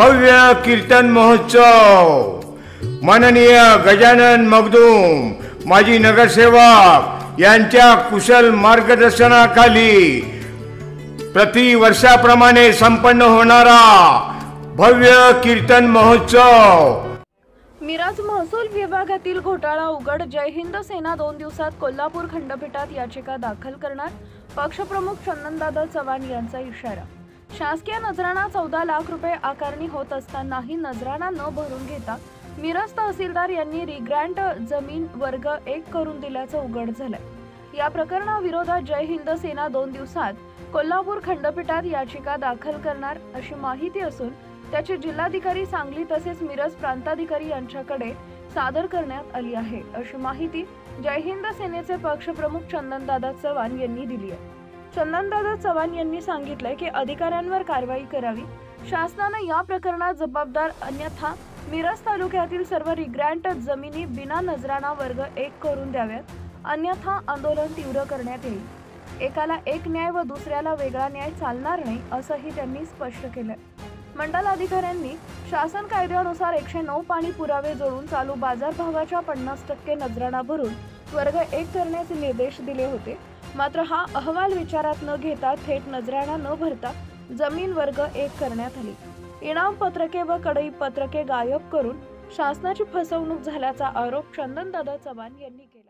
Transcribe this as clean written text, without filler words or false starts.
भव्य कीर्तन महोत्सव माननीय गजानन मगदूम माजी नगरसेवक यांच्या कुशल मार्गदर्शनाखाली प्रतिवर्षाप्रमाणे संपन्न होणारा भव्य कीर्तन महोत्सव। मिरज महसूल विभागातील घोटाळा उघड, जय हिंद सेना 2 दिवसात कोल्हापूर खंडपीठात याचिका दाखल करणार, पक्षप्रमुख चंदनदादा चव्हाण यांचा इशारा। शासकीय नजराणा 14 लाख रुपये आकारणी होत असतानाही नजराणा न भरून घेता मिरज तहसीलदार यांनी रिग्रँट जमीन वर्ग 1 करून दिल्याचं उघड झालंय। या प्रकरणाविरोधात जय हिंद सेना 2 दिवसात कोल्हापूर खंडपीठात याचिका दाखल करणार अशी माहिती असून त्याची जिल्हाधिकारी सांगली तसेच मिरज प्रांताधिकारी यांच्याकडे सादर करण्यात आली आहे, अशी माहिती जय हिंद सेनेचे पक्षप्रमुख चंदनदादा चव्हाण यांनी दिली आहे। चंदनदादा चव्हाण यांनी सांगितले की अधिकाऱ्यांवर कारवाई करावी, शासनाने या प्रकरणात जबाबदार, अन्यथा मिरज तालुक्यातील सर्व रिग्रँट जमिनी बिना नजराणा वर्ग 1 करून द्याव्यात, अन्यथा आंदोलन तीव्र करण्यात येईल। एकाला एक न्याय व दुसऱ्याला वेगळा न्याय चालणार नाही, असंही त्यांनी स्पष्ट केलं। मंडल अधिकाऱ्यांनी शासन कायद्यानुसार 109 पाणी पुरावे जोडून चालू बाजारभावाच्या 50% नजराणा भरून वर्ग 1 करण्याचे निर्देश दिले होते। मात्र हा अहवाल विचारात न घेता थेट नजराणा न भरता जमीन वर्ग 1 करण्यात आली। इनाम पत्रके व कडई पत्रके गायब करून शासनाची फसवणूक झाल्याचा आरोप चंदनदादा चव्हाण यांनी केला।